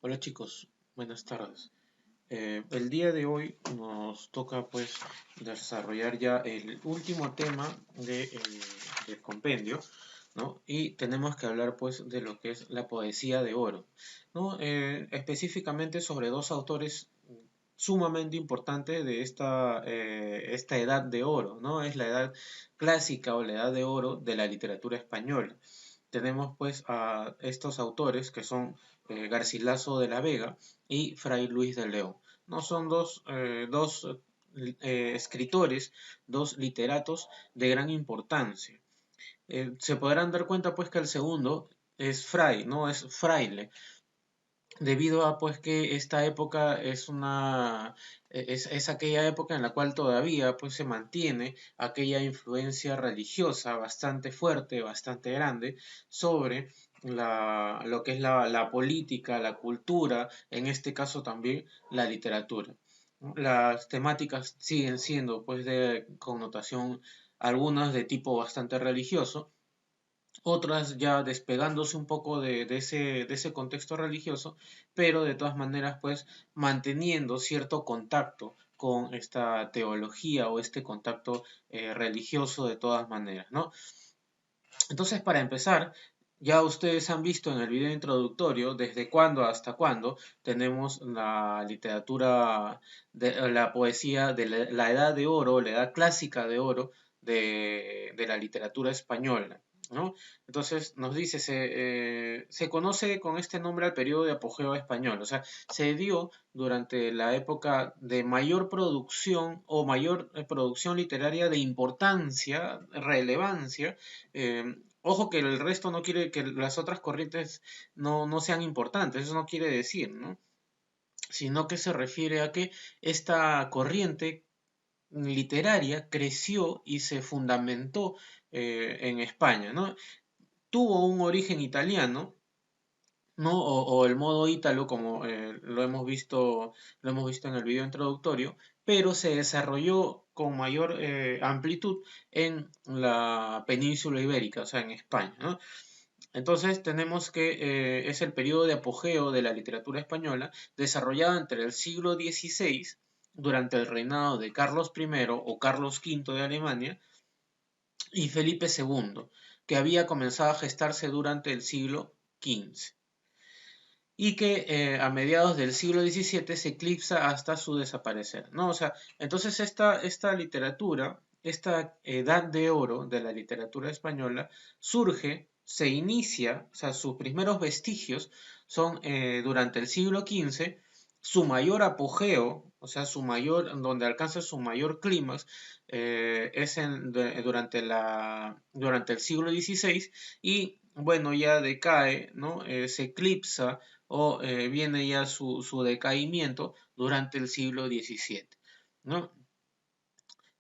Hola chicos, buenas tardes. El día de hoy nos toca pues desarrollar ya el último tema del compendio, ¿no? Y tenemos que hablar pues de lo que es la poesía de oro, ¿no? Específicamente sobre dos autores sumamente importantes de esta edad de oro, ¿no? Es la edad clásica o la edad de oro de la literatura española. Tenemos pues a estos autores que son Garcilaso de la Vega y Fray Luis de León. No son dos escritores, dos literatos de gran importancia. Se podrán dar cuenta pues que el segundo es fray, no es fraile, debido a pues que esta época es aquella época en la cual todavía pues se mantiene aquella influencia religiosa bastante fuerte, bastante grande sobre lo que es la política, la cultura, en este caso también la literatura, ¿no? Las temáticas siguen siendo pues de connotación, algunas de tipo bastante religioso, otras ya despegándose un poco de ese contexto religioso, pero de todas maneras pues manteniendo cierto contacto con esta teología o este contacto religioso de todas maneras, ¿no? Entonces, para empezar, ya ustedes han visto en el video introductorio desde cuándo hasta cuándo tenemos la literatura, la poesía de la Edad de Oro, la Edad Clásica de Oro de la literatura española, ¿no? Entonces nos dice, se conoce con este nombre al periodo de apogeo español, o sea, se dio durante la época de mayor producción o mayor producción literaria de importancia, relevancia. Ojo que el resto no quiere que las otras corrientes no sean importantes, eso no quiere decir, ¿no? Sino que se refiere a que esta corriente literaria creció y se fundamentó en España, ¿no? Tuvo un origen italiano, ¿no? O el modo ítalo, como lo hemos visto en el video introductorio, pero se desarrolló con mayor amplitud en la península ibérica, o sea, en España, ¿no? Entonces tenemos que es el periodo de apogeo de la literatura española, desarrollada entre el siglo XVI, durante el reinado de Carlos I o Carlos V de Alemania, y Felipe II, que había comenzado a gestarse durante el siglo XV y que a mediados del siglo XVII se eclipsa hasta su desaparecer, ¿no? O sea, entonces esta literatura, esta edad de oro de la literatura española surge, se inicia, o sea, sus primeros vestigios son durante el siglo XV, su mayor apogeo, o sea, donde alcanza su mayor clímax, es durante el siglo XVI y, bueno, ya decae, ¿no? Se eclipsa o viene ya su decaimiento durante el siglo XVII, ¿no?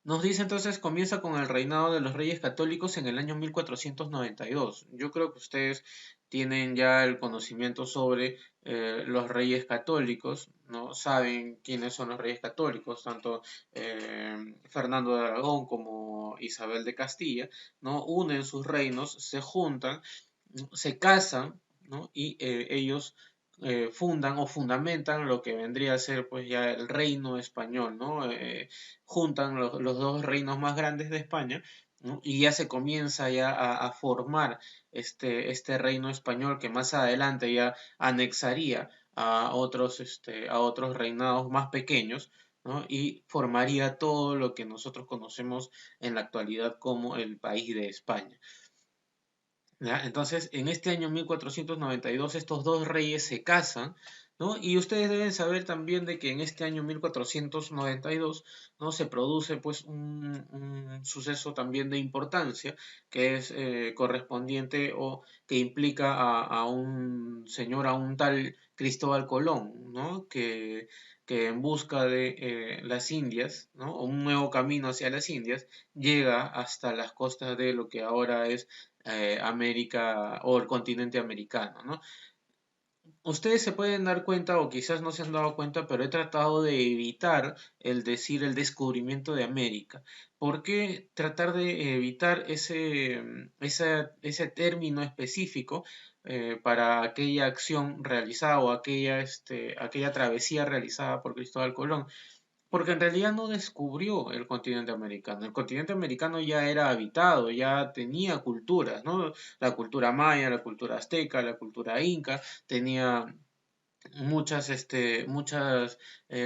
Nos dice entonces, comienza con el reinado de los reyes católicos en el año 1492. Yo creo que ustedes tienen ya el conocimiento sobre los reyes católicos, ¿no? Saben quiénes son los reyes católicos, tanto Fernando de Aragón como Isabel de Castilla, ¿no? Unen sus reinos, se juntan, ¿no? Se casan, ¿no? Y ellos fundan o fundamentan lo que vendría a ser pues ya el reino español, ¿no? Juntan los dos reinos más grandes de España, ¿no? Y ya se comienza ya a formar este reino español que más adelante ya anexaría a otros reinados más pequeños, ¿no? Y formaría todo lo que nosotros conocemos en la actualidad como el país de España. ¿Ya? Entonces, en este año 1492 estos dos reyes se casan, ¿no? Y ustedes deben saber también de que en este año 1492, ¿no? Se produce pues un suceso también de importancia, que es correspondiente o que implica a un señor, a un tal Cristóbal Colón, ¿no? Que en busca de las Indias, ¿no? O un nuevo camino hacia las Indias, llega hasta las costas de lo que ahora es América o el continente americano, ¿no? Ustedes se pueden dar cuenta, o quizás no se han dado cuenta, pero he tratado de evitar el decir el descubrimiento de América. ¿Por qué tratar de evitar ese término específico para aquella acción realizada o aquella travesía realizada por Cristóbal Colón? Porque en realidad no descubrió el continente americano. El continente americano ya era habitado, ya tenía culturas, ¿no? La cultura maya, la cultura azteca, la cultura inca, tenía muchas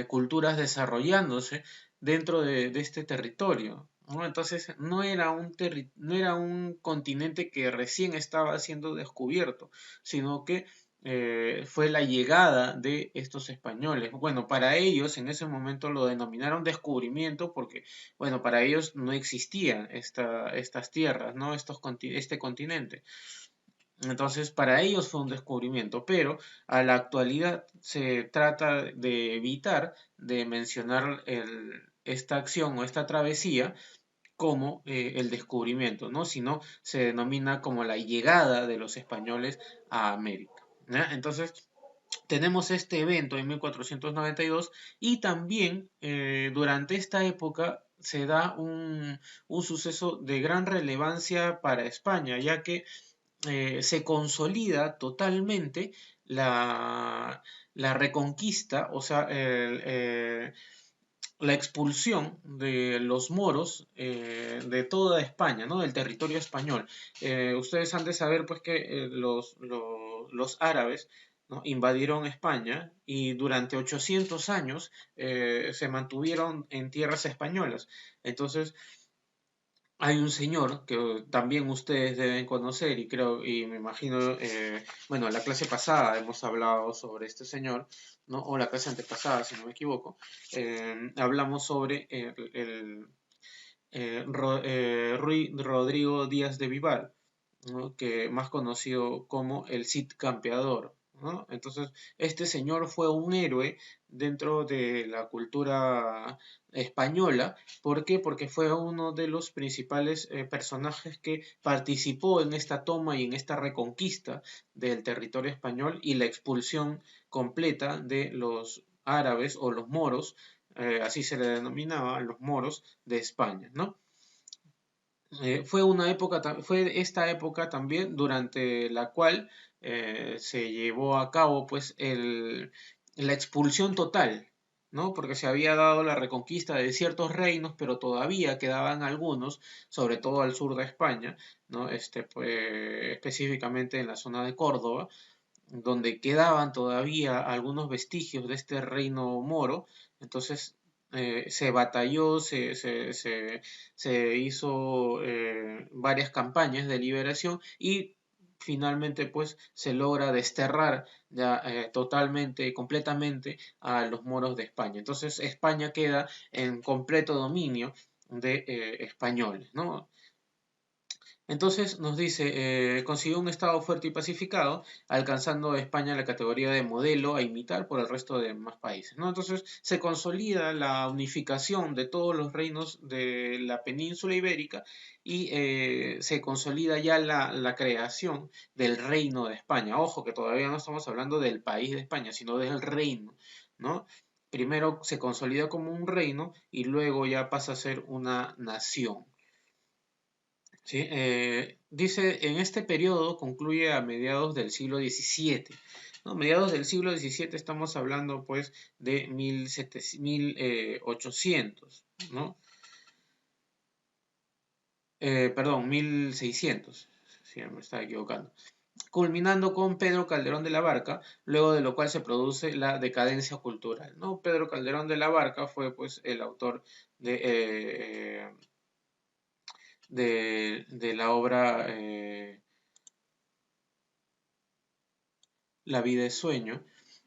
culturas desarrollándose dentro de este territorio, ¿no? Entonces no era un continente que recién estaba siendo descubierto, sino que fue la llegada de estos españoles. Bueno, para ellos en ese momento lo denominaron descubrimiento porque, bueno, para ellos no existían estas tierras, ¿no? Este continente. Entonces, para ellos fue un descubrimiento, pero a la actualidad se trata de evitar de mencionar esta acción o esta travesía como el descubrimiento, ¿no? Sino se denomina como la llegada de los españoles a América. ¿Ya? Entonces, tenemos este evento en 1492 y también durante esta época se da un suceso de gran relevancia para España, ya que se consolida totalmente la reconquista, o sea, la expulsión de los moros de toda España, ¿no? Del territorio español. Ustedes han de saber, pues, que los árabes, ¿no? Invadieron España y durante 800 años se mantuvieron en tierras españolas. Entonces, hay un señor que también ustedes deben conocer y creo, y me imagino, bueno, la clase pasada hemos hablado sobre este señor, ¿no? O la clase antepasada, si no me equivoco, hablamos sobre Rodrigo Díaz de Vivar, ¿no? Que más conocido como el Cid Campeador, ¿no? Entonces, este señor fue un héroe dentro de la cultura española. ¿Por qué? Porque fue uno de los principales personajes que participó en esta toma y en esta reconquista del territorio español y la expulsión completa de los árabes o los moros, así se le denominaba a los moros de España, ¿no? Fue esta época también durante la cual se llevó a cabo pues la expulsión total, ¿no? Porque se había dado la reconquista de ciertos reinos, pero todavía quedaban algunos, sobre todo al sur de España, ¿no? Pues, específicamente en la zona de Córdoba, donde quedaban todavía algunos vestigios de este reino moro. Entonces se batalló, se hizo varias campañas de liberación y finalmente pues se logra desterrar ya totalmente, completamente a los moros de España. Entonces España queda en completo dominio de españoles, ¿no? Entonces nos dice, consiguió un Estado fuerte y pacificado, alcanzando España la categoría de modelo a imitar por el resto de más países, ¿no? Entonces se consolida la unificación de todos los reinos de la península ibérica y se consolida ya la creación del reino de España. Ojo que todavía no estamos hablando del país de España, sino del reino, ¿no? Primero se consolida como un reino y luego ya pasa a ser una nación. ¿Sí? Dice, en este periodo concluye a mediados del siglo XVII. ¿No? Mediados del siglo XVII estamos hablando pues de 1800, ¿no? Perdón, 1600, si no me estaba equivocando. Culminando con Pedro Calderón de la Barca, luego de lo cual se produce la decadencia cultural, ¿no? Pedro Calderón de la Barca fue pues el autor de la obra La vida es sueño,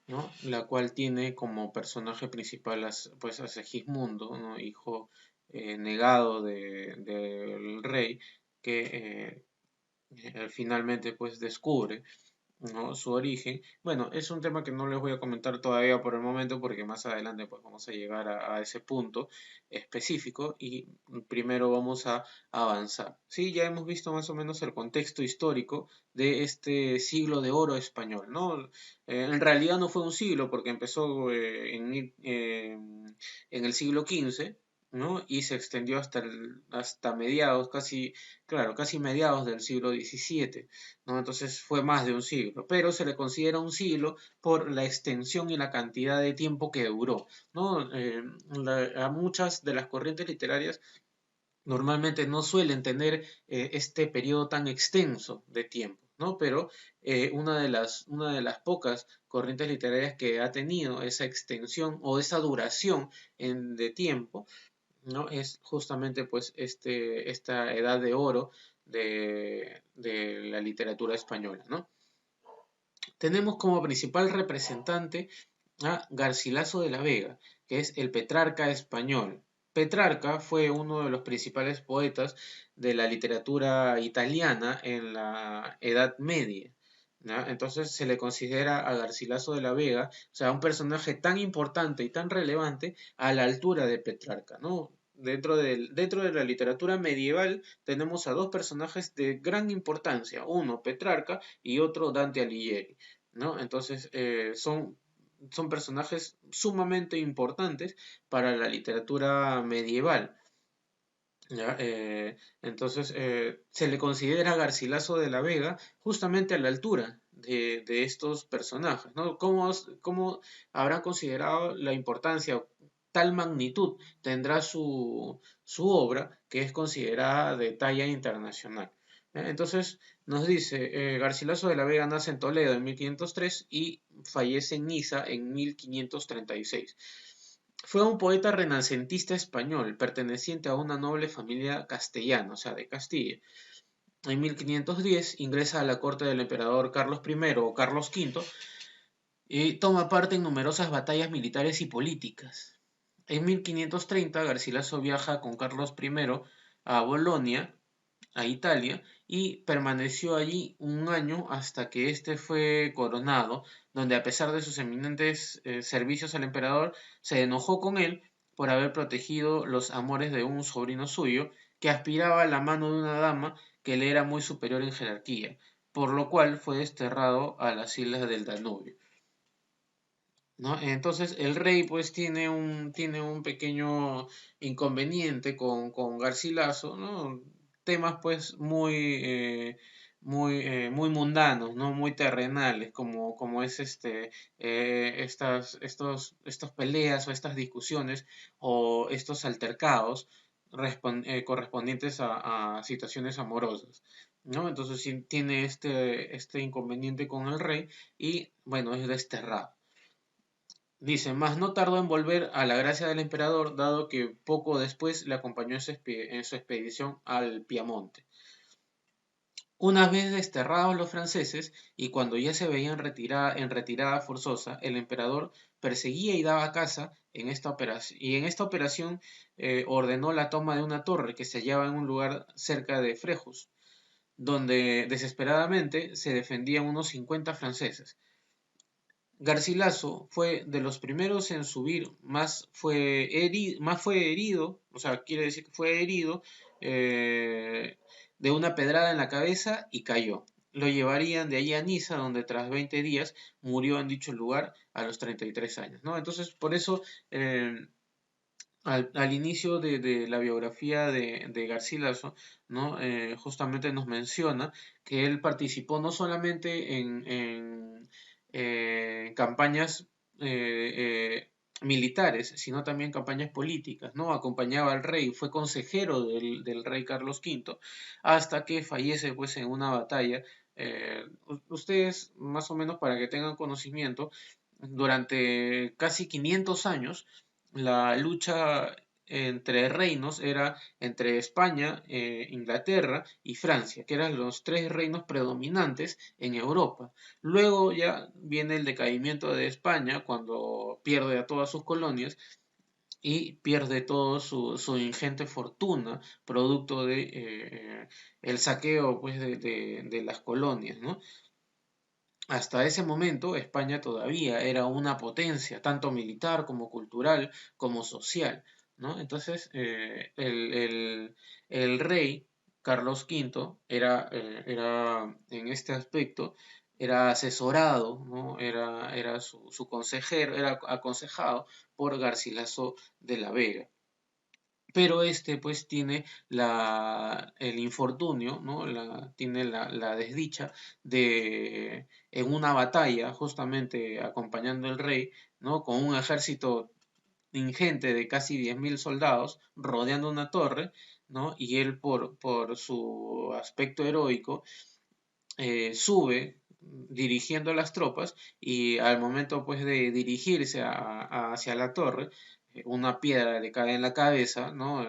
¿no? La cual tiene como personaje principal pues, a Segismundo, ¿no? Hijo negado del rey, que finalmente pues descubre ¿no? Su origen. Bueno, es un tema que no les voy a comentar todavía por el momento porque más adelante pues vamos a llegar a ese punto específico y primero vamos a avanzar. Sí, ya hemos visto más o menos el contexto histórico de este siglo de oro español, ¿no? En realidad no fue un siglo porque empezó en el siglo XV, ¿no? Y se extendió hasta mediados, casi, claro, casi mediados del siglo XVII. ¿No? Entonces fue más de un siglo, pero se le considera un siglo por la extensión y la cantidad de tiempo que duró, ¿no? A muchas de las corrientes literarias normalmente no suelen tener este periodo tan extenso de tiempo, ¿no? Pero una de las pocas corrientes literarias que ha tenido esa extensión o esa duración de tiempo, ¿no? Es justamente pues esta edad de oro de la literatura española, ¿no? Tenemos como principal representante a Garcilaso de la Vega, que es el Petrarca español. Petrarca fue uno de los principales poetas de la literatura italiana en la Edad Media, ¿no? Entonces se le considera a Garcilaso de la Vega, o sea, un personaje tan importante y tan relevante a la altura de Petrarca, ¿no? Dentro de la literatura medieval tenemos a dos personajes de gran importancia, uno Petrarca y otro Dante Alighieri, ¿no? Entonces son personajes sumamente importantes para la literatura medieval. ¿Ya? Entonces, se le considera a Garcilaso de la Vega justamente a la altura de estos personajes, ¿no? ¿Cómo habrán considerado la importancia, tal magnitud tendrá su obra que es considerada de talla internacional? Entonces, nos dice, Garcilaso de la Vega nace en Toledo en 1503 y fallece en Niza en 1536. Fue un poeta renacentista español, perteneciente a una noble familia castellana, o sea, de Castilla. En 1510 ingresa a la corte del emperador Carlos I o Carlos V y toma parte en numerosas batallas militares y políticas. En 1530 Garcilaso viaja con Carlos I a Bolonia, a Italia, y permaneció allí un año hasta que éste fue coronado, donde a pesar de sus eminentes servicios al emperador, se enojó con él por haber protegido los amores de un sobrino suyo, que aspiraba a la mano de una dama que le era muy superior en jerarquía, por lo cual fue desterrado a las islas del Danubio, ¿no? Entonces el rey pues tiene un pequeño inconveniente con Garcilaso, ¿no? Temas pues muy mundanos, ¿no? Muy terrenales, como es estas peleas o estas discusiones o estos altercados correspondientes a situaciones amorosas, ¿no? Entonces sí tiene este inconveniente con el rey y bueno, es desterrado. Dice, mas no tardó en volver a la gracia del emperador, dado que poco después le acompañó en su expedición al Piamonte. Una vez desterrados los franceses, y cuando ya se veían en retirada forzosa, el emperador perseguía y daba caza en esta operación ordenó la toma de una torre que se hallaba en un lugar cerca de Frejus, donde desesperadamente se defendían unos 50 franceses. Garcilaso fue de los primeros en subir, más fue herido, o sea, quiere decir que fue herido de una pedrada en la cabeza y cayó. Lo llevarían de allí a Niza, donde tras 20 días murió en dicho lugar a los 33 años, ¿no? Entonces, por eso, eh, al inicio de la biografía de Garcilaso, ¿no? Justamente nos menciona que él participó no solamente en campañas militares, sino también campañas políticas, ¿no? Acompañaba al rey, fue consejero del rey Carlos V, hasta que fallece pues en una batalla. Ustedes, más o menos para que tengan conocimiento, durante casi 500 años, la lucha entre reinos era entre España, Inglaterra y Francia, que eran los tres reinos predominantes en Europa. Luego ya viene el decaimiento de España cuando pierde a todas sus colonias y pierde todo su ingente fortuna producto de el saqueo pues de las colonias, ¿no? hasta ese momento España todavía era una potencia, tanto militar como cultural como social, ¿no? Entonces, el rey Carlos V era en este aspecto, era asesorado, ¿no? Era su consejero, era aconsejado por Garcilaso de la Vega. Pero este pues tiene el infortunio, ¿no? Tiene la desdicha de, en una batalla, justamente acompañando al rey, ¿no? Con un ejército ingente de casi 10.000 soldados rodeando una torre, ¿no? Y él por su aspecto heroico sube dirigiendo las tropas y al momento pues de dirigirse hacia la torre, una piedra le cae en la cabeza, ¿no?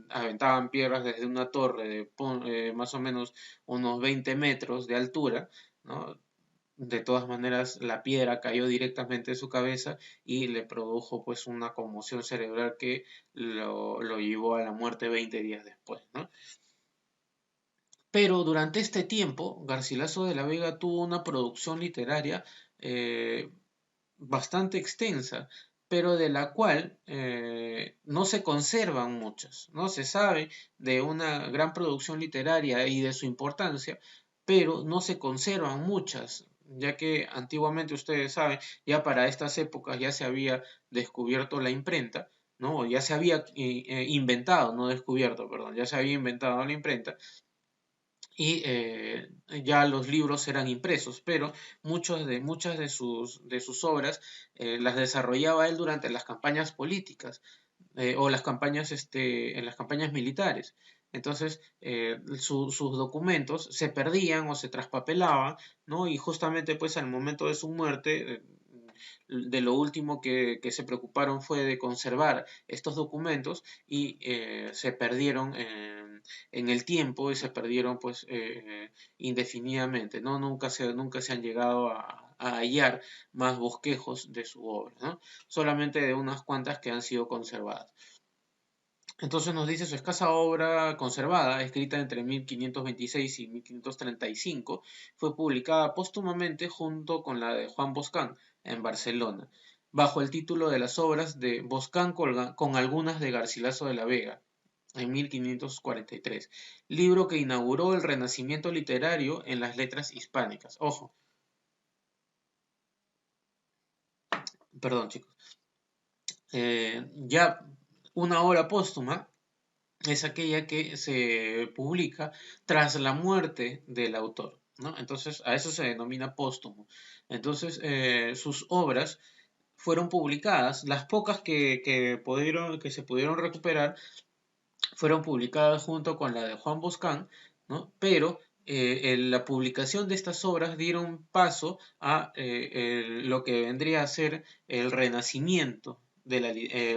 Aventaban piedras desde una torre de más o menos unos 20 metros de altura, ¿no? De todas maneras, la piedra cayó directamente en su cabeza y le produjo pues una conmoción cerebral que lo llevó a la muerte 20 días después, ¿no? Pero durante este tiempo, Garcilaso de la Vega tuvo una producción literaria eh, bastante extensa, pero de la cual no se conservan muchas. No se sabe de una gran producción literaria y de su importancia, pero no se conservan muchas, ya que antiguamente ustedes saben, ya para estas épocas ya se había descubierto la imprenta, ¿no? Ya se había inventado, no descubierto, perdón, ya se había inventado la imprenta y ya los libros eran impresos, pero muchas de sus obras las desarrollaba él durante las campañas políticas o las campañas, en las campañas militares. Entonces, sus documentos se perdían o se traspapelaban, ¿no? Y justamente pues al momento de su muerte, de lo último que se preocuparon fue de conservar estos documentos y se perdieron en el tiempo y se perdieron pues indefinidamente, ¿no? Nunca se han llegado a hallar más bosquejos de su obra, ¿no? Solamente de unas cuantas que han sido conservadas. Entonces nos dice su escasa obra conservada, escrita entre 1526 y 1535, fue publicada póstumamente junto con la de Juan Boscán en Barcelona, bajo el título de las obras de Boscán con algunas de Garcilaso de la Vega, en 1543, libro que inauguró el renacimiento literario en las letras hispánicas. Ojo, perdón chicos, ya una obra póstuma es aquella que se publica tras la muerte del autor, ¿no? Entonces, a eso se denomina póstumo. Entonces, sus obras fueron publicadas, las pocas que se pudieron recuperar fueron publicadas junto con la de Juan Boscán, ¿no? Pero la publicación de estas obras dieron paso a lo que vendría a ser el renacimiento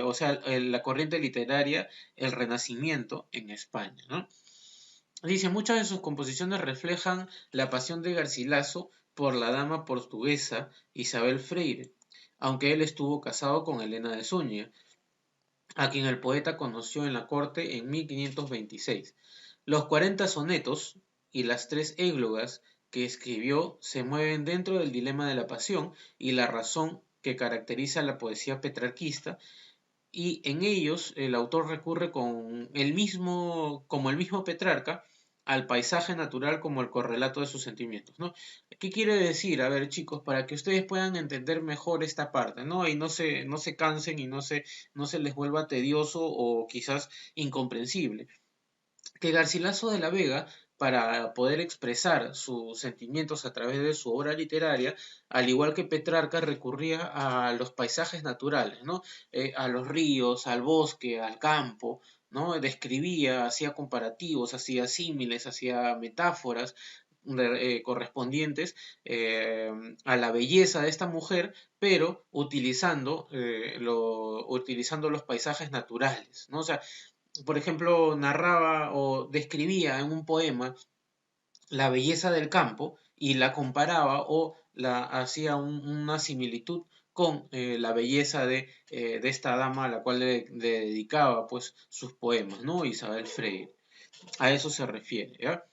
o sea, la corriente literaria, el renacimiento en España, ¿no? Dice, muchas de sus composiciones reflejan la pasión de Garcilaso por la dama portuguesa Isabel Freire, aunque él estuvo casado con Elena de Zúñiga, a quien el poeta conoció en la corte en 1526. Los 40 sonetos y las 3 églogas que escribió se mueven dentro del dilema de la pasión y la razón que caracteriza la poesía petrarquista, y en ellos el autor recurre como el mismo Petrarca al paisaje natural como el correlato de sus sentimientos, ¿no? ¿Qué quiere decir? A ver, chicos, para que ustedes puedan entender mejor esta parte, ¿no? Y no se cansen y no se les vuelva tedioso o quizás incomprensible, que Garcilaso de la Vega, para poder expresar sus sentimientos a través de su obra literaria, al igual que Petrarca, recurría a los paisajes naturales, ¿no? A los ríos, al bosque, al campo, ¿no? Describía, hacía comparativos, hacía símiles, hacía metáforas correspondientes a la belleza de esta mujer, pero utilizando los paisajes naturales, ¿no? O sea, por ejemplo, narraba o describía en un poema la belleza del campo y la comparaba o la hacía una similitud con la belleza de esta dama a la cual le dedicaba pues sus poemas, ¿no? Isabel Freire. A eso se refiere, ¿ya?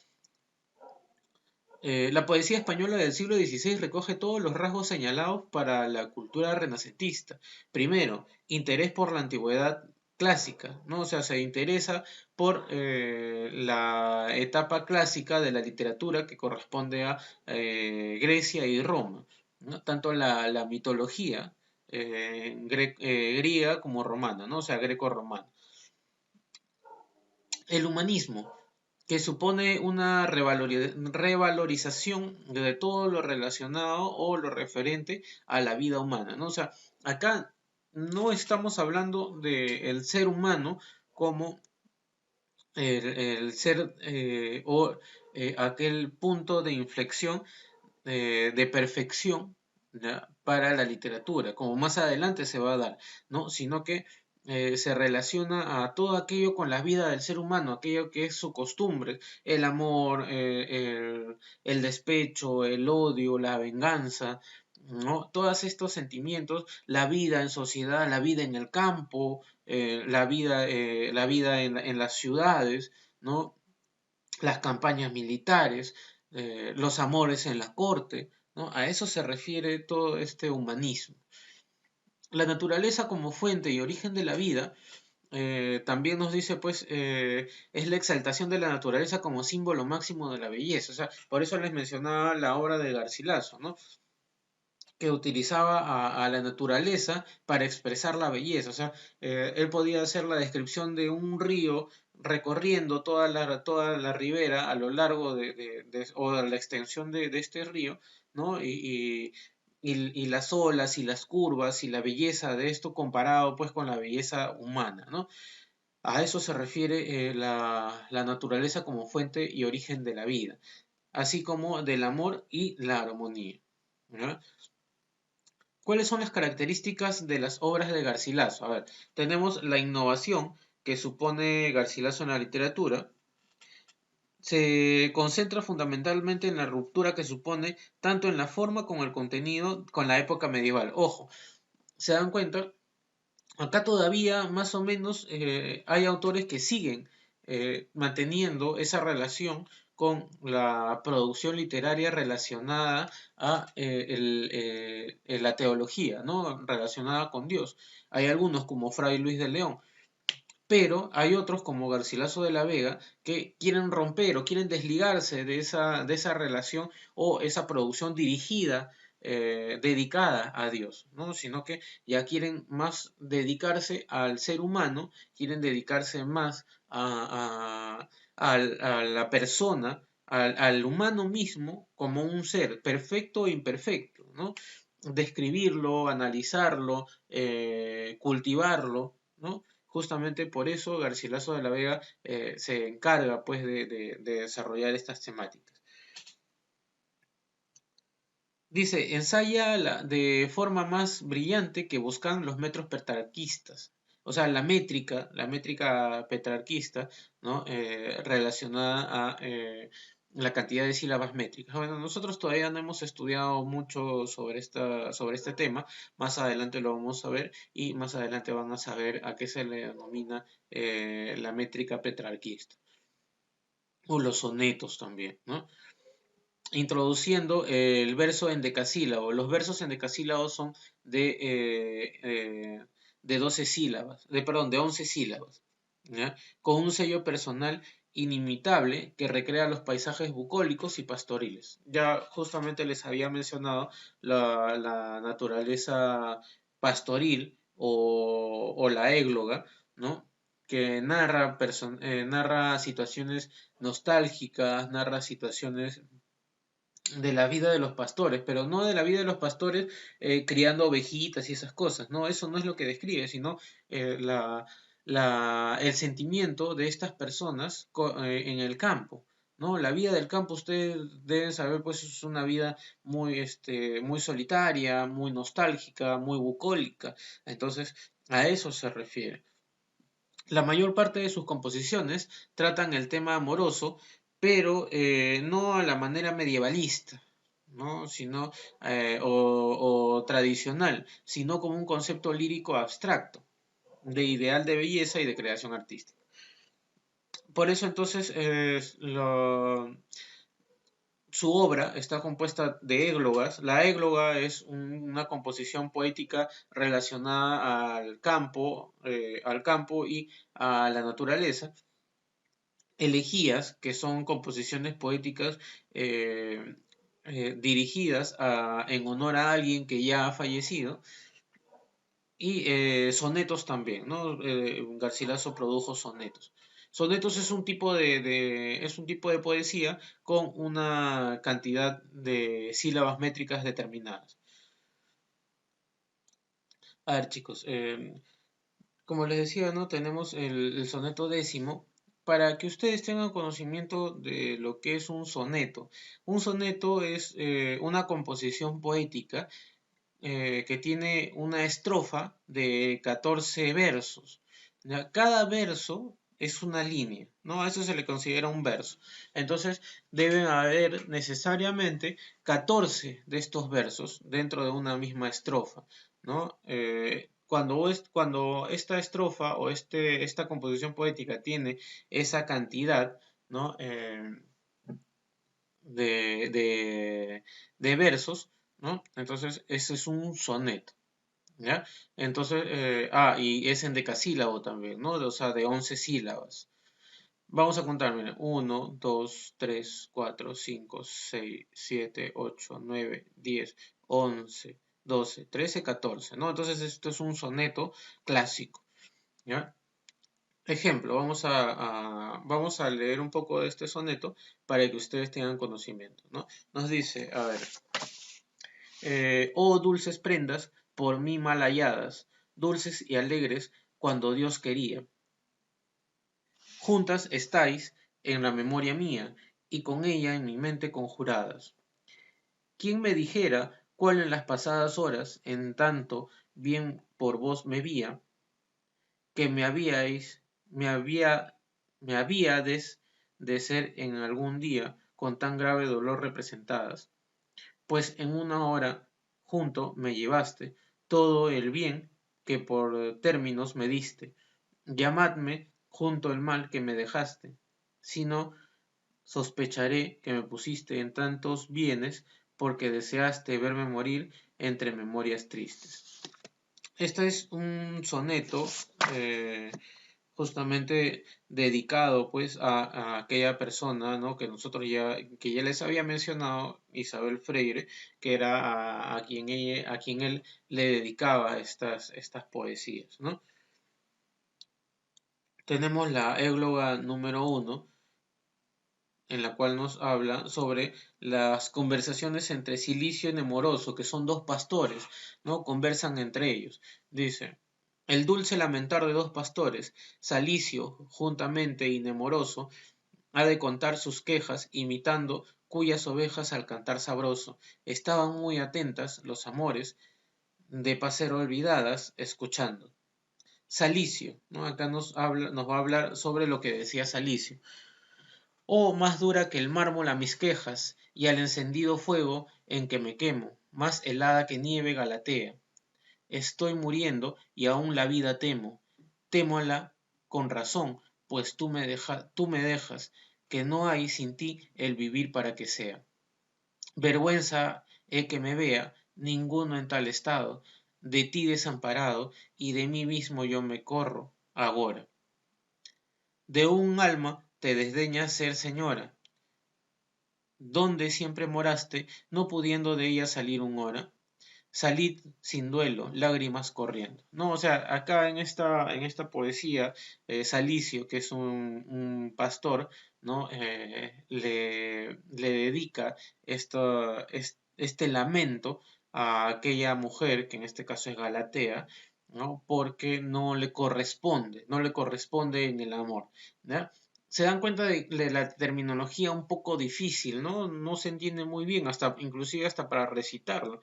La poesía española del siglo XVI recoge todos los rasgos señalados para la cultura renacentista. Primero, interés por la antigüedad clásica, ¿no? O sea, se interesa por la etapa clásica de la literatura que corresponde a Grecia y Roma, ¿no? Tanto la mitología griega como romana, ¿no? O sea, greco-romana. El humanismo, que supone una revalorización de todo lo relacionado o lo referente a la vida humana, ¿no? O sea, acá no estamos hablando del ser humano como el ser aquel punto de inflexión de perfección, ¿ya? Para la literatura, como más adelante se va a dar, ¿no? Sino que se relaciona a todo aquello con la vida del ser humano, aquello que es su costumbre, el amor, el despecho, el odio, la venganza, ¿no? Todos estos sentimientos, la vida en sociedad, la vida en el campo, la vida en las ciudades, ¿no? Las campañas militares, los amores en la corte, ¿no? A eso se refiere todo este humanismo. La naturaleza como fuente y origen de la vida también nos dice, pues, es la exaltación de la naturaleza como símbolo máximo de la belleza. O sea, por eso les mencionaba la obra de Garcilaso, ¿no? Que utilizaba a la naturaleza para expresar la belleza. O sea, él podía hacer la descripción de un río recorriendo toda la ribera a lo largo o a la extensión de este río, ¿no? Y las olas y las curvas y la belleza de esto comparado pues con la belleza humana, ¿no? A eso se refiere la naturaleza como fuente y origen de la vida, así como del amor y la armonía. ¿No? ¿Cuáles son las características de las obras de Garcilaso? A ver, tenemos la innovación que supone Garcilaso en la literatura. Se concentra fundamentalmente en la ruptura que supone tanto en la forma como el contenido con la época medieval. Ojo, ¿se dan cuenta? Acá todavía más o menos hay autores que siguen manteniendo esa relación con la producción literaria relacionada a la teología, ¿no? Relacionada con Dios. Hay algunos como Fray Luis de León, pero hay otros como Garcilaso de la Vega que quieren romper o quieren desligarse de esa relación o esa producción dirigida, dedicada a Dios, ¿no? Sino que ya quieren más dedicarse al ser humano, quieren dedicarse más a la persona, al humano mismo como un ser perfecto e imperfecto, ¿no? Describirlo, analizarlo, cultivarlo, ¿no? Justamente por eso Garcilaso de la Vega se encarga pues de desarrollar estas temáticas. Dice, ensaya de forma más brillante que buscan los metros petrarquistas. O sea, la métrica petrarquista, ¿no? Relacionada a la cantidad de sílabas métricas. Bueno, nosotros todavía no hemos estudiado mucho sobre este tema. Más adelante lo vamos a ver y más adelante van a saber a qué se le denomina la métrica petrarquista. O los sonetos también, ¿no? Introduciendo el verso en decasílabo. Los versos en decasílabo son de 12 sílabas, perdón, de 11 sílabas, ¿ya? Con un sello personal inimitable que recrea los paisajes bucólicos y pastoriles. Ya justamente les había mencionado la naturaleza pastoril o la égloga, ¿no? Que narra situaciones nostálgicas, narra situaciones de la vida de los pastores, pero no de la vida de los pastores criando ovejitas y esas cosas, no, eso no es lo que describe, sino eh, la, el sentimiento de estas personas en el campo, ¿no? La vida del campo, ustedes deben saber, pues es una vida muy, muy solitaria, muy nostálgica, muy bucólica, entonces a eso se refiere. La mayor parte de sus composiciones tratan el tema amoroso, pero no a la manera medievalista, ¿no? Sino, o tradicional, sino como un concepto lírico abstracto, de ideal de belleza y de creación artística. Por eso entonces su obra está compuesta de églogas. La égloga es una composición poética relacionada al campo y a la naturaleza. Elegías, que son composiciones poéticas dirigidas en honor a alguien que ya ha fallecido. Y sonetos también, ¿no? Garcilaso produjo sonetos. Sonetos es es un tipo de poesía con una cantidad de sílabas métricas determinadas. A ver, chicos, como les decía, ¿no? Tenemos el soneto décimo. Para que ustedes tengan conocimiento de lo que es un soneto. Un soneto es una composición poética que tiene una estrofa de 14 versos. ¿Ya? Cada verso es una línea, ¿no? A eso se le considera un verso. Entonces, deben haber necesariamente 14 de estos versos dentro de una misma estrofa, ¿no? Cuando esta estrofa o esta composición poética tiene esa cantidad, ¿no? de, de, de versos, ¿no? Entonces, ese es un soneto, ¿ya? Entonces, y es en decasílabo también, ¿no? O sea, de 11 sílabas. Vamos a contar, mira, 1, 2, 3, 4, 5, 6, 7, 8, 9, 10, 11, 12, 13, 14, ¿no? Entonces, esto es un soneto clásico, ¿ya? Ejemplo, vamos a leer un poco de este soneto para que ustedes tengan conocimiento, ¿no? Nos dice, a ver, oh dulces prendas, por mí mal halladas, dulces y alegres cuando Dios quería. Juntas estáis en la memoria mía y con ella en mi mente conjuradas. ¿Quién me dijera cuál en las pasadas horas, en tanto bien por vos me vía, que me habíades de ser en algún día con tan grave dolor representadas? Pues en una hora junto me llevaste todo el bien que por términos me diste. Llamadme junto el mal que me dejaste, si no sospecharé que me pusiste en tantos bienes porque deseaste verme morir entre memorias tristes. Este es un soneto justamente dedicado pues a aquella persona, ¿no? Que ya les había mencionado, Isabel Freire, que era a quien él le dedicaba estas poesías, ¿no? Tenemos la égloga número 1, en la cual nos habla sobre las conversaciones entre Cilicio y Nemoroso, que son dos pastores, ¿no? Conversan entre ellos. Dice, el dulce lamentar de dos pastores, Salicio juntamente y Nemoroso, ha de contar sus quejas, imitando cuyas ovejas al cantar sabroso estaban muy atentas los amores de pacer olvidadas, escuchando. Salicio, ¿no? Acá nos va a hablar sobre lo que decía Salicio. Oh, más dura que el mármol a mis quejas, y al encendido fuego en que me quemo, más helada que nieve Galatea. Estoy muriendo y aún la vida temo. Témola con razón, pues tú me dejas, que no hay sin ti el vivir para que sea. Vergüenza que me vea ninguno en tal estado, de ti desamparado, y de mí mismo yo me corro, agora. De un alma te desdeñas ser señora, donde siempre moraste, no pudiendo de ella salir un hora. Salid sin duelo, lágrimas corriendo. No, o sea, acá en esta poesía, Salicio, que es un pastor, ¿no? Le dedica este lamento a aquella mujer, que en este caso es Galatea, ¿no? Porque no le corresponde en el amor, ¿ya? Se dan cuenta de la terminología un poco difícil, ¿no? No se entiende muy bien, inclusive hasta para recitarlo.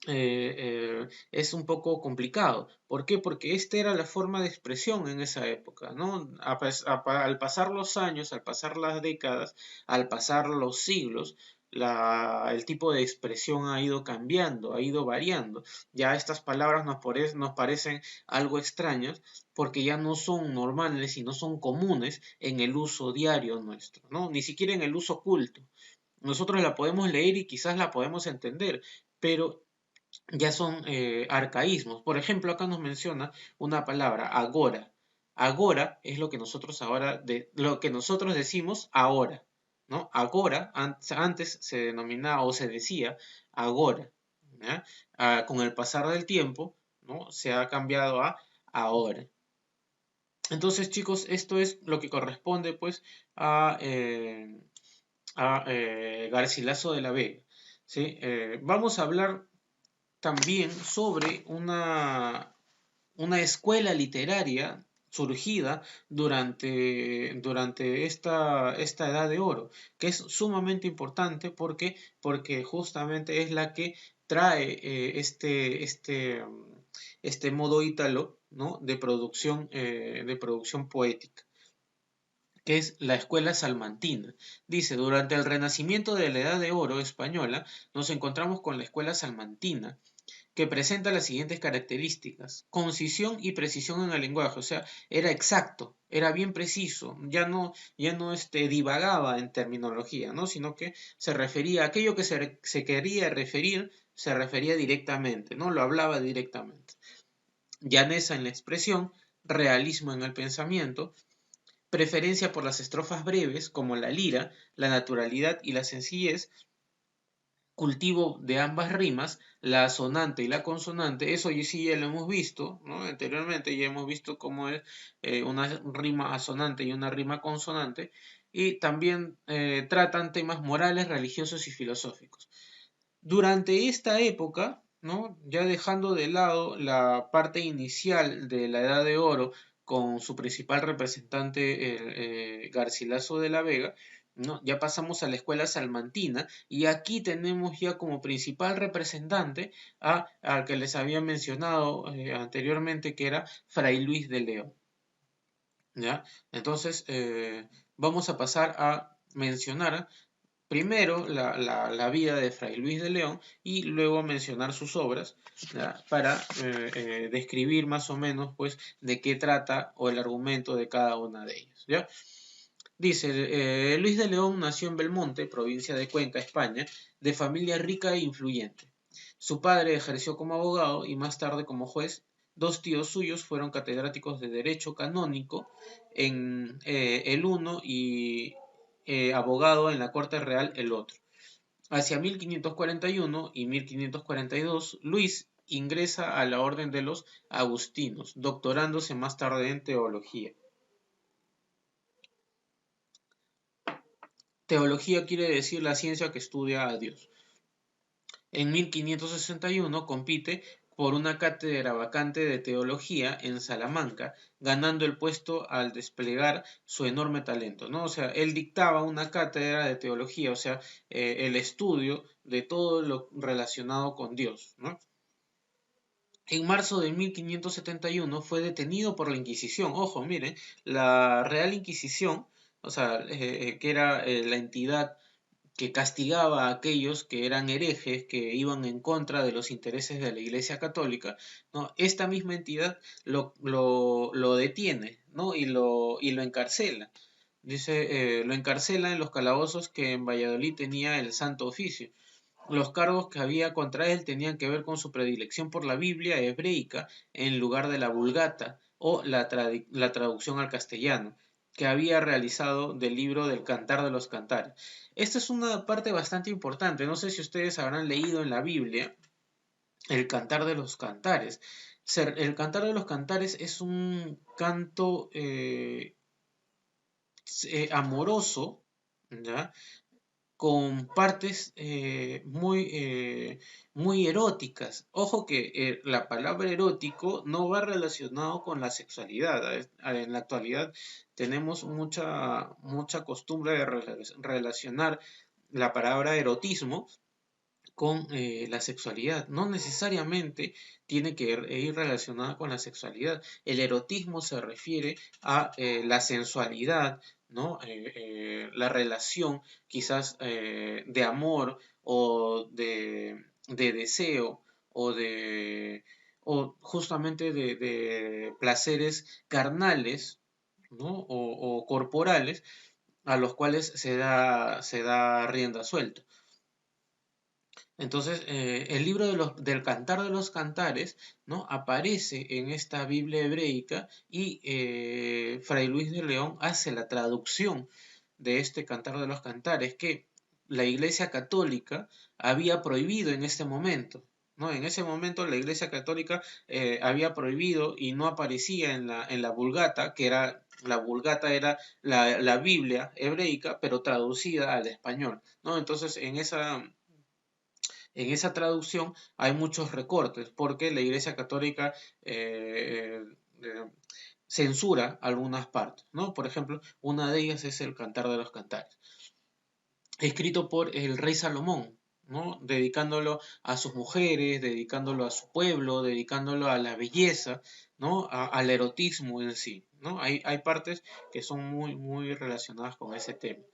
Es un poco complicado. ¿Por qué? Porque esta era la forma de expresión en esa época, ¿no? Al pasar los años, al pasar las décadas, al pasar los siglos, el tipo de expresión ha ido cambiando, ha ido variando. Ya estas palabras nos parecen algo extrañas porque ya no son normales y no son comunes en el uso diario nuestro, ¿no? Ni siquiera en el uso culto. nosotros la podemos leer y quizás la podemos entender, pero ya son arcaísmos. Por ejemplo, acá nos menciona una palabra, agora. Agora es lo que nosotros ahora, lo que nosotros decimos ahora, ¿no? Agora, antes se denominaba o se decía agora, ¿ya? Con el pasar del tiempo, ¿no? Se ha cambiado a ahora. Entonces, chicos, esto es lo que corresponde, pues, a, Garcilaso de la Vega, ¿sí? Vamos a hablar también sobre una escuela literaria surgida durante esta edad de oro, que es sumamente importante porque justamente es la que trae este modo ítalo, ¿no? De producción poética, que es la escuela salmantina. Dice, durante el renacimiento de la Edad de Oro española, nos encontramos con la escuela salmantina, que presenta las siguientes características: concisión y precisión en el lenguaje, o sea, era exacto, era bien preciso, ya no divagaba en terminología, ¿no? Sino que se refería a aquello que se quería referir, se refería directamente, ¿no? Lo hablaba directamente. Llaneza en la expresión, realismo en el pensamiento, preferencia por las estrofas breves, como la lira, la naturalidad y la sencillez, cultivo de ambas rimas, la asonante y la consonante. Eso sí ya lo hemos visto, ¿no? Anteriormente ya hemos visto cómo es una rima asonante y una rima consonante, y también tratan temas morales, religiosos y filosóficos. Durante esta época, ¿no? Ya dejando de lado la parte inicial de la Edad de Oro con su principal representante, Garcilaso de la Vega, ¿no? Ya pasamos a la escuela salmantina y aquí tenemos ya como principal representante al que les había mencionado anteriormente, que era Fray Luis de León. ¿Ya? Entonces, vamos a pasar a mencionar primero la vida de Fray Luis de León y luego mencionar sus obras, ¿ya? Para describir más o menos, pues, de qué trata o el argumento de cada una de ellas, ¿ya? Dice, Luis de León nació en Belmonte, provincia de Cuenca, España, de familia rica e influyente. Su padre ejerció como abogado y más tarde como juez. Dos tíos suyos fueron catedráticos de Derecho Canónico en el uno y abogado en la Corte Real el otro. Hacia 1541 y 1542, Luis ingresa a la Orden de los Agustinos, doctorándose más tarde en teología. Teología quiere decir la ciencia que estudia a Dios. En 1561 compite por una cátedra vacante de teología en Salamanca, ganando el puesto al desplegar su enorme talento, ¿no? O sea, él dictaba una cátedra de teología, o sea, el estudio de todo lo relacionado con Dios, ¿no? En marzo de 1571 fue detenido por la Inquisición. Ojo, miren, la Real Inquisición, o sea, que era la entidad que castigaba a aquellos que eran herejes, que iban en contra de los intereses de la Iglesia Católica, ¿no? Esta misma entidad lo detiene, ¿no? Y lo encarcela. Dice, lo encarcela en los calabozos que en Valladolid tenía el Santo Oficio. Los cargos que había contra él tenían que ver con su predilección por la Biblia hebreica en lugar de la Vulgata o la traducción al castellano que había realizado del libro del Cantar de los Cantares. Esta es una parte bastante importante. No sé si ustedes habrán leído en la Biblia el Cantar de los Cantares. El Cantar de los Cantares es un canto amoroso, ¿ya? Con partes muy eróticas. Ojo que la palabra erótico no va relacionado con la sexualidad. En la actualidad tenemos mucha costumbre de relacionar la palabra erotismo con la sexualidad. No necesariamente tiene que ir relacionada con la sexualidad. El erotismo se refiere a la sensualidad, ¿no? La relación quizás de amor o de deseo o justamente de placeres carnales, ¿no? O corporales a los cuales se da rienda suelta. Entonces, el libro del Cantar de los Cantares, ¿no? Aparece en esta Biblia hebreica y Fray Luis de León hace la traducción de este Cantar de los Cantares que la Iglesia Católica había prohibido en este momento. ¿No? En ese momento la Iglesia Católica había prohibido y no aparecía en la Vulgata, que era la Vulgata era la Biblia hebreica, pero traducida al español. ¿No? Entonces, en esa traducción hay muchos recortes porque la Iglesia Católica censura algunas partes, ¿no? Por ejemplo, una de ellas es el Cantar de los Cantares, escrito por el rey Salomón, ¿no? Dedicándolo a sus mujeres, dedicándolo a su pueblo, dedicándolo a la belleza, ¿no? Al erotismo en sí, ¿no? Hay partes que son muy, muy relacionadas con ese tema.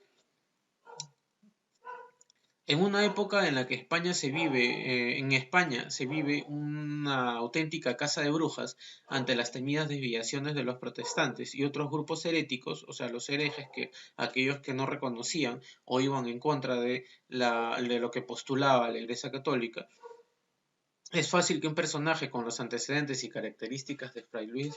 En una época en la que en España se vive una auténtica caza de brujas ante las temidas desviaciones de los protestantes y otros grupos heréticos, o sea, los herejes, aquellos que no reconocían o iban en contra de lo que postulaba la Iglesia Católica, es fácil que un personaje con los antecedentes y características de Fray Luis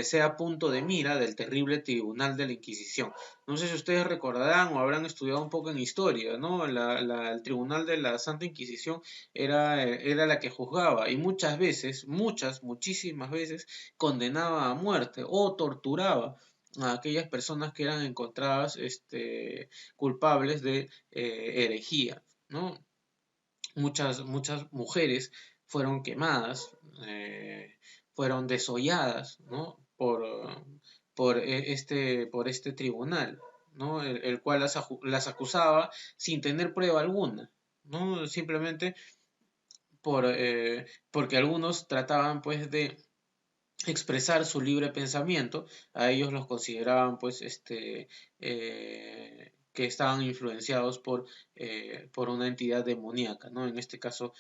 sea punto de mira del terrible tribunal de la Inquisición. No sé si ustedes recordarán o habrán estudiado un poco en historia, ¿no? El tribunal de la Santa Inquisición era la que juzgaba y muchas veces, muchísimas veces, condenaba a muerte o torturaba a aquellas personas que eran encontradas culpables de herejía, ¿no? Muchas mujeres fueron quemadas, fueron desolladas, ¿no? por este tribunal, ¿no? El cual las acusaba sin tener prueba alguna, ¿no? Simplemente porque algunos trataban pues de expresar su libre pensamiento, a ellos los consideraban pues que estaban influenciados por una entidad demoníaca, ¿no? En este caso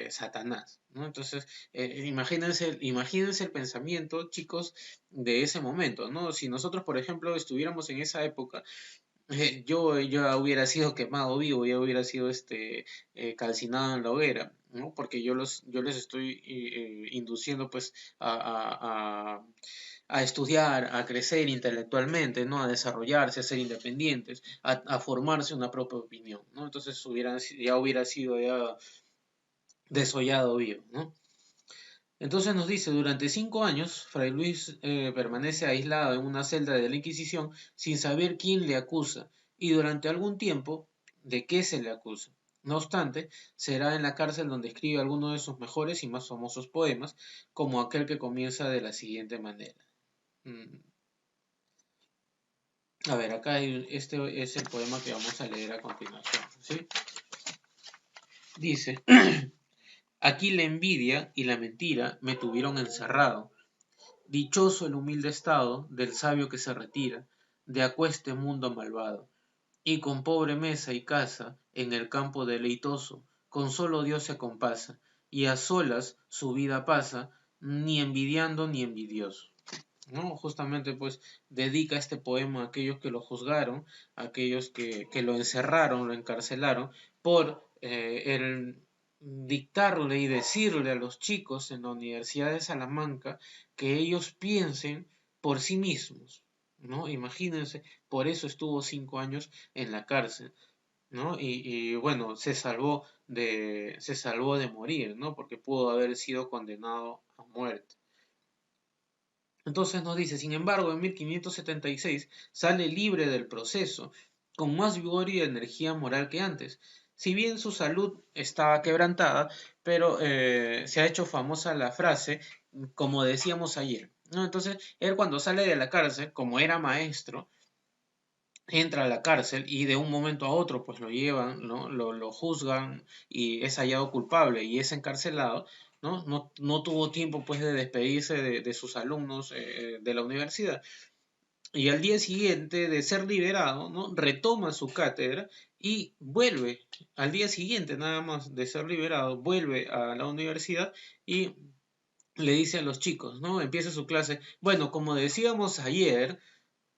Satanás, ¿no? Entonces imagínense el pensamiento, chicos, de ese momento, ¿no? Si nosotros, por ejemplo, estuviéramos en esa época, yo ya hubiera sido quemado vivo, ya hubiera sido calcinado en la hoguera, ¿no? Porque yo les estoy induciendo pues a estudiar, a crecer intelectualmente, ¿no? A desarrollarse, a ser independientes, a formarse una propia opinión, ¿no? Entonces ya hubiera sido ya desollado vivo, ¿no? Entonces nos dice, durante 5 años, Fray Luis permanece aislado en una celda de la Inquisición sin saber quién le acusa y durante algún tiempo de qué se le acusa. No obstante, será en la cárcel donde escribe algunos de sus mejores y más famosos poemas, como aquel que comienza de la siguiente manera. A ver, acá este es el poema que vamos a leer a continuación, ¿sí? Dice, aquí la envidia y la mentira me tuvieron encerrado. Dichoso el humilde estado del sabio que se retira de aqueste mundo malvado, y con pobre mesa y casa en el campo deleitoso, con solo Dios se compasa, y a solas su vida pasa, ni envidiando ni envidioso. ¿No? Justamente pues dedica este poema a aquellos que lo juzgaron, a aquellos que lo encerraron, lo encarcelaron, por el dictarle y decirle a los chicos en la Universidad de Salamanca que ellos piensen por sí mismos, ¿no? Imagínense, por eso estuvo 5 años en la cárcel, ¿no? Y bueno, se salvó de morir, ¿no? Porque pudo haber sido condenado a muerte. Entonces nos dice, sin embargo, en 1576 sale libre del proceso, con más vigor y energía moral que antes. Si bien su salud estaba quebrantada, pero se ha hecho famosa la frase, como decíamos ayer, ¿no? Entonces, él cuando sale de la cárcel, como era maestro, entra a la cárcel y de un momento a otro pues lo llevan, ¿no? Lo juzgan y es hallado culpable y es encarcelado, ¿no? No tuvo tiempo pues de despedirse de sus alumnos de la universidad. Y al día siguiente de ser liberado, ¿no? Retoma su cátedra y vuelve, al día siguiente nada más de ser liberado, vuelve a la universidad y le dice a los chicos, ¿no? Empieza su clase, bueno, como decíamos ayer,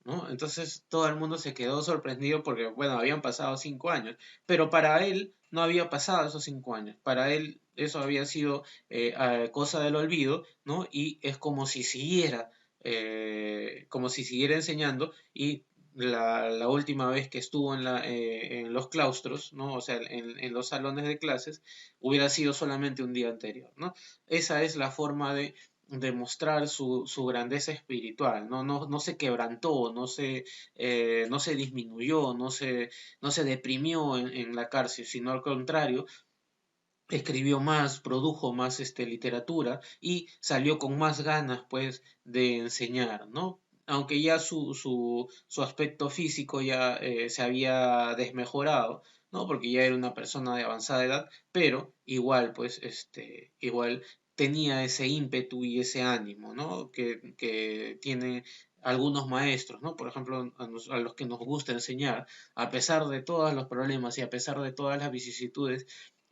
¿no? Entonces todo el mundo se quedó sorprendido porque, bueno, habían pasado 5 años, pero para él no había pasado esos 5 años, para él eso había sido cosa del olvido, ¿no? Y es como si siguiera enseñando y la última vez que estuvo en los claustros, ¿no? O sea, en los salones de clases, hubiera sido solamente un día anterior, ¿no? Esa es la forma de demostrar su grandeza espiritual, ¿no? No se quebrantó, no se disminuyó, no se deprimió en la cárcel, sino al contrario, escribió más, produjo más literatura y salió con más ganas, pues, de enseñar, ¿no? Aunque ya su aspecto físico ya se había desmejorado, ¿no? Porque ya era una persona de avanzada edad, pero igual, pues, igual tenía ese ímpetu y ese ánimo, ¿no? Que tiene algunos maestros, ¿no? Por ejemplo, a los que nos gusta enseñar, a pesar de todos los problemas y a pesar de todas las vicisitudes,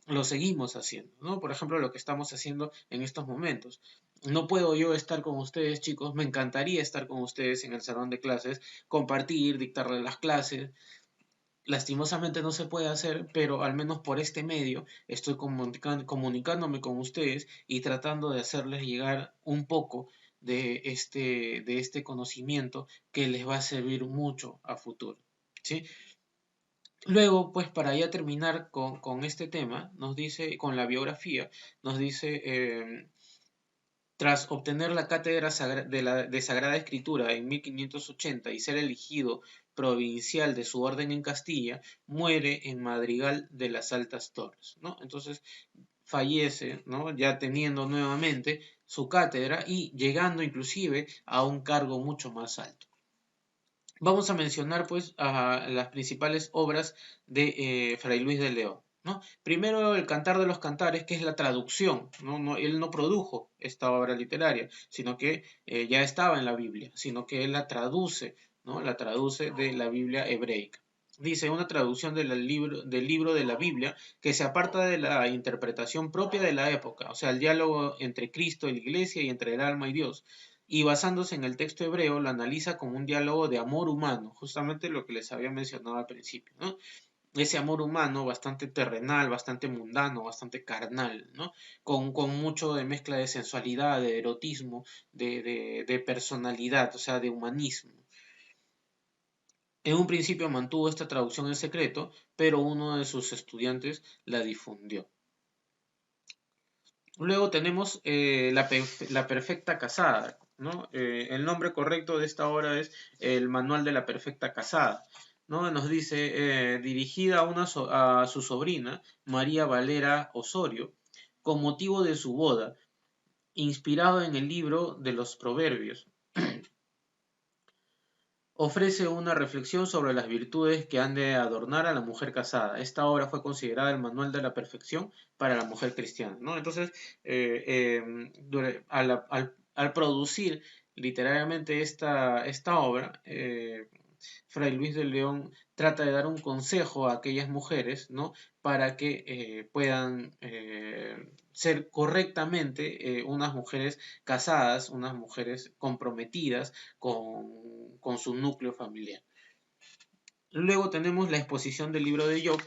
lo seguimos haciendo, ¿no? Por ejemplo, lo que estamos haciendo en estos momentos. No puedo yo estar con ustedes, chicos, me encantaría estar con ustedes en el salón de clases, compartir, dictarles las clases. Lastimosamente no se puede hacer, pero al menos por este medio estoy comunicándome con ustedes y tratando de hacerles llegar un poco de este conocimiento que les va a servir mucho a futuro, ¿sí? Luego, pues para ya terminar con este tema, nos dice, con la biografía, nos dice, tras obtener la cátedra de Sagrada Escritura en 1580 y ser elegido provincial de su orden en Castilla, muere en Madrigal de las Altas Torres, ¿no? Entonces fallece, ¿no? Ya teniendo nuevamente su cátedra y llegando inclusive a un cargo mucho más alto. Vamos a mencionar pues a las principales obras de Fray Luis de León, ¿no? Primero el Cantar de los Cantares, que es la traducción, ¿no? Él no produjo esta obra literaria, sino que ya estaba en la Biblia, sino que él la traduce, ¿no? La traduce de la Biblia hebreica. Dice una traducción del libro de la Biblia que se aparta de la interpretación propia de la época, o sea, el diálogo entre Cristo y la Iglesia y entre el alma y Dios, y basándose en el texto hebreo, lo analiza como un diálogo de amor humano, justamente lo que les había mencionado al principio, ¿no? Ese amor humano bastante terrenal, bastante mundano, bastante carnal, ¿no? Con mucho de mezcla de sensualidad, de erotismo, de personalidad, o sea, de humanismo. En un principio mantuvo esta traducción en secreto, pero uno de sus estudiantes la difundió. Luego tenemos la perfecta casada, ¿no? El nombre correcto de esta obra es el Manual de la Perfecta Casada, ¿no? Nos dice, dirigida a su sobrina, María Valera Osorio, con motivo de su boda, inspirado en el libro de los Proverbios. Ofrece una reflexión sobre las virtudes que han de adornar a la mujer casada. Esta obra fue considerada el manual de la perfección para la mujer cristiana, ¿no? Entonces, al producir literariamente esta obra, Fray Luis de León trata de dar un consejo a aquellas mujeres, ¿no? Para que puedan ser correctamente unas mujeres casadas, unas mujeres comprometidas con su núcleo familiar. Luego tenemos la exposición del libro de Job,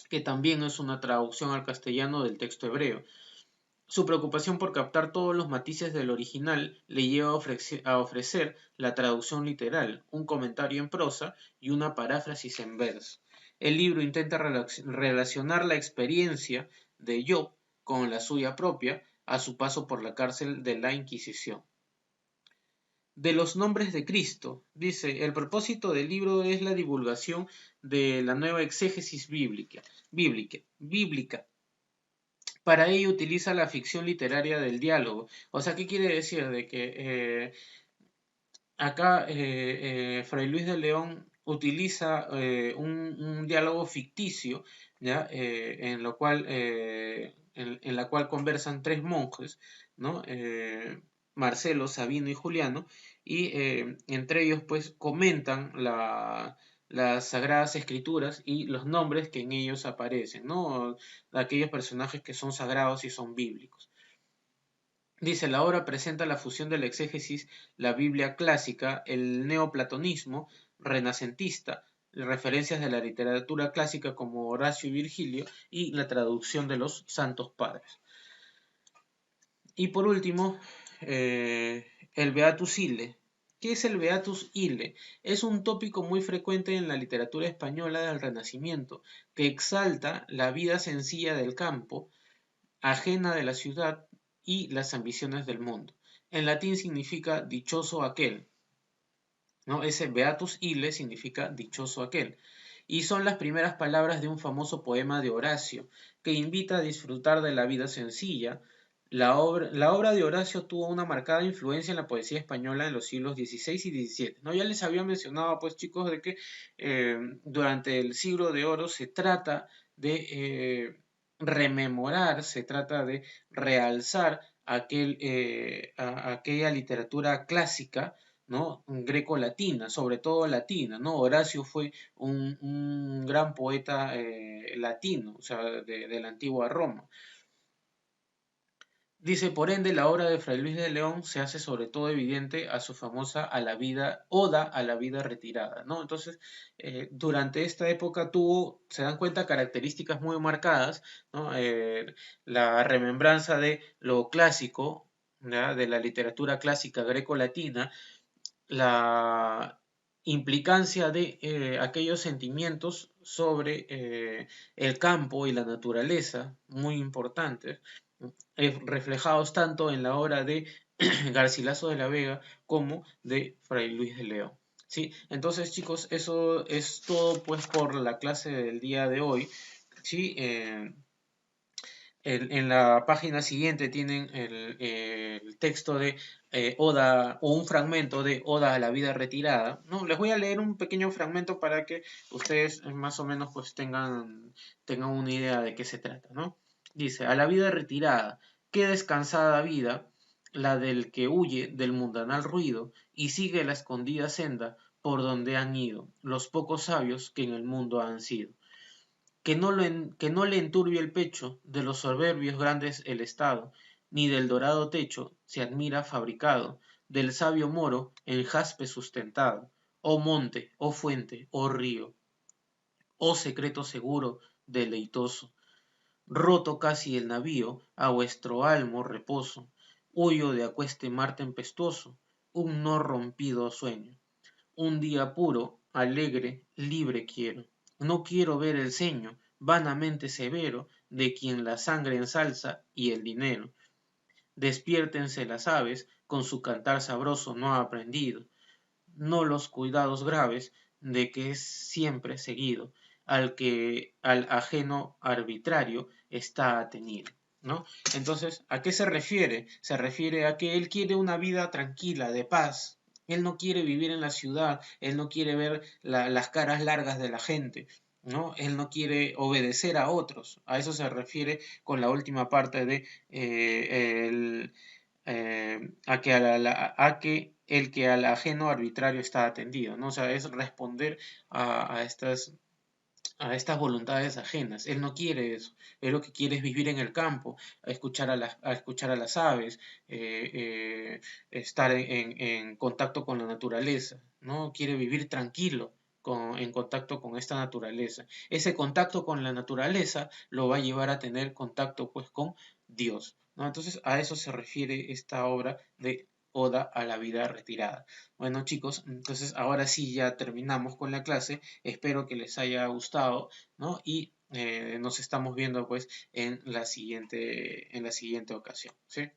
que también es una traducción al castellano del texto hebreo. Su preocupación por captar todos los matices del original le lleva a ofrecer la traducción literal, un comentario en prosa y una paráfrasis en verso. El libro intenta relacionar la experiencia de Job con la suya propia a su paso por la cárcel de la Inquisición. De los nombres de Cristo, dice, el propósito del libro es la divulgación de la nueva exégesis bíblica. Para ello utiliza la ficción literaria del diálogo. O sea, ¿qué quiere decir? De que acá Fray Luis de León utiliza un diálogo ficticio, ¿ya? En la cual conversan tres monjes, ¿no? Marcelo, Sabino y Juliano, y entre ellos pues comentan las Sagradas Escrituras y los nombres que en ellos aparecen, ¿no? Aquellos personajes que son sagrados y son bíblicos. Dice, la obra presenta la fusión de la exégesis, la Biblia clásica, el neoplatonismo renacentista, referencias de la literatura clásica como Horacio y Virgilio y la traducción de los santos padres. Y por último, el Beatus Ille. ¿Qué es el Beatus Ille? Es un tópico muy frecuente en la literatura española del Renacimiento, que exalta la vida sencilla del campo, ajena de la ciudad y las ambiciones del mundo. En latín significa dichoso aquel, ¿no? Ese Beatus Ille significa dichoso aquel. Y son las primeras palabras de un famoso poema de Horacio, que invita a disfrutar de la vida sencilla. La obra de Horacio tuvo una marcada influencia en la poesía española en los siglos XVI y XVII. ¿No? Ya les había mencionado, pues chicos, de que durante el siglo de oro se trata de rememorar, se trata de realzar aquella literatura clásica, ¿no? Greco-latina, sobre todo latina, ¿no? Horacio fue un gran poeta latino, o sea, de la antigua Roma. Dice, por ende, la obra de Fray Luis de León se hace sobre todo evidente a su famosa Oda a la vida retirada, ¿no? Entonces, durante esta época tuvo, se dan cuenta, características muy marcadas, ¿no? La remembranza de lo clásico, ¿ya? De la literatura clásica greco-latina, la implicancia de aquellos sentimientos sobre el campo y la naturaleza, muy importantes, reflejados tanto en la obra de Garcilaso de la Vega como de Fray Luis de León. ¿Sí? Entonces, chicos, eso es todo pues por la clase del día de hoy. ¿Sí? En la página siguiente tienen el texto de Oda o un fragmento de Oda a la vida retirada. ¿No? Les voy a leer un pequeño fragmento para que ustedes más o menos pues tengan una idea de qué se trata, ¿no? Dice, a la vida retirada, qué descansada vida, la del que huye del mundanal ruido y sigue la escondida senda por donde han ido los pocos sabios que en el mundo han sido. Que no le enturbie el pecho de los soberbios grandes el estado, ni del dorado techo se admira fabricado, del sabio moro en jaspe sustentado. Oh monte, oh fuente, oh río, oh secreto seguro, deleitoso. Roto casi el navío, a vuestro almo reposo, huyo de aqueste mar tempestuoso, un no rompido sueño. Un día puro, alegre, libre quiero. No quiero ver el ceño, vanamente severo, de quien la sangre ensalza y el dinero. Despiértense las aves, con su cantar sabroso no ha aprendido, no los cuidados graves de que es siempre seguido, al ajeno arbitrario está atenido. ¿No? Entonces, ¿a qué se refiere? Se refiere a que él quiere una vida tranquila, de paz. Él no quiere vivir en la ciudad, él no quiere ver las caras largas de la gente, ¿no? Él no quiere obedecer a otros. A eso se refiere con la última parte de a que el que al ajeno arbitrario está atendido, ¿no? O sea, es responder a estas voluntades ajenas. Él no quiere eso. Él lo que quiere es vivir en el campo, a escuchar a las aves, estar en contacto con la naturaleza, ¿no? Quiere vivir tranquilo. En contacto con esta naturaleza. Ese contacto con la naturaleza lo va a llevar a tener contacto pues con Dios, ¿no? Entonces a eso se refiere esta obra de Oda a la vida retirada. Bueno chicos, entonces ahora sí ya terminamos con la clase. Espero que les haya gustado, ¿no? Y nos estamos viendo pues en la siguiente ocasión, ¿sí?